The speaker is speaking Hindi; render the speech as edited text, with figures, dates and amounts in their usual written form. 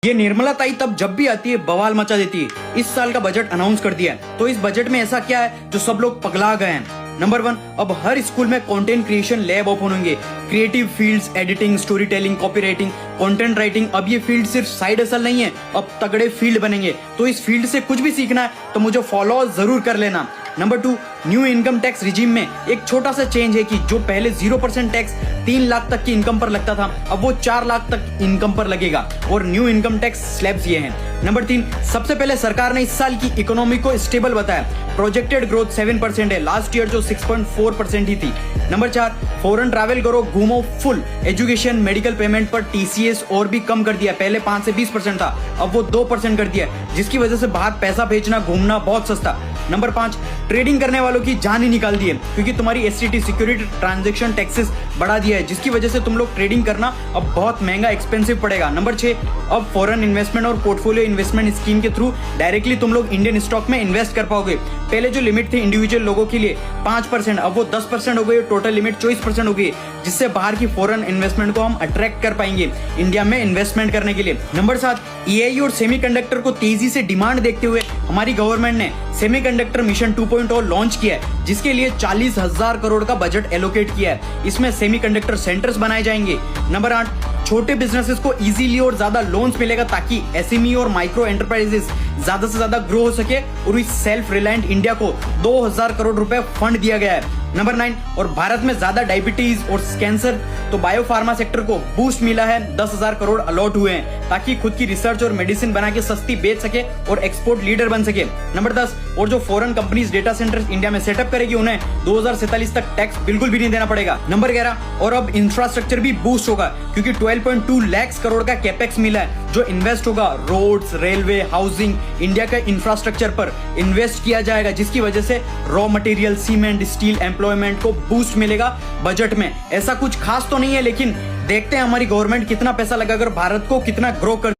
ये निर्मला ताई तब जब भी आती है बवाल मचा देती है। इस साल का बजट अनाउंस कर दिया है, तो इस बजट में ऐसा क्या है जो सब लोग पगला गए हैं। नंबर 1, अब हर स्कूल में कंटेंट क्रिएशन लैब ओपन होंगे। Creative fields, editing, story telling, copy writing, content writing, अब ये फील्ड सिर्फ साइड हसल नहीं है, अब तगड़े फील्ड बनेंगे। तो इस फील्ड से कुछ भी सीखना है तो मुझे फॉलो जरूर कर लेना। Number 2, new income tax regime में एक छोटा सा चेंज है कि जो पहले 0% टैक्स 3 लाख तक की इनकम पर लगता था, अब वो 4 लाख तक इनकम पर लगेगा और न्यू इनकम टैक्स स्लैब्स ये हैं। नंबर 3, सबसे पहले सरकार ने इस साल की इकोनॉमी को स्टेबल बताया। प्रोजेक्टेड ग्रोथ 7% है, लास्ट ईयर जो 6.4% ही थी। नंबर 4, फॉरेन ट्रैवल करो, घूमो फुल। एजुकेशन, मेडिकल पेमेंट पर टीसीएस और भी कम कर दिया, पहले 5 से 20% था, अब वो 2% कर दिया, जिसकी वजह से बाहर पैसा भेजना, घूमना बहुत सस्ता। नंबर 5, ट्रेडिंग करने वालों की जान ही निकाल दी है, क्योंकि तुम्हारी एसटीटी सिक्योरिटी ट्रांजैक्शन टैक्सेस बढ़ा दिया है, जिसकी वजह से तुम लोग ट्रेडिंग करना अब बहुत महंगा एक्सपेंसिव पड़ेगा। नंबर 6, अब फॉरेन इन्वेस्टमेंट और पोर्टफोलियो इन्वेस्टमेंट स्कीम के थ्रू डायरेक्टली तुम लोग इंडियन स्टॉक में इन्वेस्ट कर पाओगे। पहले जो लिमिट थी इंडिविजुअल लोगों के लिए 5%, अब वो 10% हो गई, टोटल लिमिट 24% हो गई, जिससे बाहर की फॉरेन इन्वेस्टमेंट को हम अट्रैक्ट कर पाएंगे इंडिया में इन्वेस्टमेंट करने के लिए। नंबर 7, एआई और सेमीकंडक्टर को तेजी से डिमांड देखते हुए हमारी गवर्नमेंट ने सेमीकंडक्टर मिशन 2.0 लॉन्च किया है, जिसके लिए 40,000 करोड़ का बजट एलोकेट किया है। इसमें सेमीकंडक्टर सेंटर्स बनाए जाएंगे। नंबर 8, छोटे बिजनेसेस को इजीली और ज्यादा लोन्स मिलेगा, ताकि एसएमई और माइक्रो एंटरप्राइजेस ज्यादा से ज्यादा ग्रो हो सके, और इस सेल्फ रिलायंट इंडिया को 2,000 करोड़ रुपए फंड दिया गया है। नंबर 9, और भारत में ज्यादा डायबिटीज और कैंसर, तो बायोफार्मा सेक्टर को बूस्ट मिला है, 10,000 करोड़ अलॉट हुए हैं, ताकि खुद की रिसर्च और मेडिसिन बना के सस्ती बेच सके और एक्सपोर्ट लीडर बन सके। नंबर 10, और जो foreign companies data centres India में सेटअप करेगी, उन्हें 2047 तक टैक्स बिल्कुल भी नहीं देना पड़ेगा। नंबर 11, और अब इंफ्रास्ट्रक्चर भी बूस्ट होगा, क्योंकि 12.2 लाख करोड़ का कैपेक्स मिला है, जो इन्वेस्ट होगा रोड्स, रेलवे, हाउसिंग, इंडिया के इंफ्रास्ट्रक्चर पर इन्वेस्ट किया जाएगा, जिसकी वजह से raw material, cement, steel, employment को बूस्ट मिलेगा बजट में। ऐसा कुछ खास तो नहीं है, लेकिन देखते हैं हमारी गवर्नमेंट कितना पैसा लगाकर भारत को कितना ग्रो कर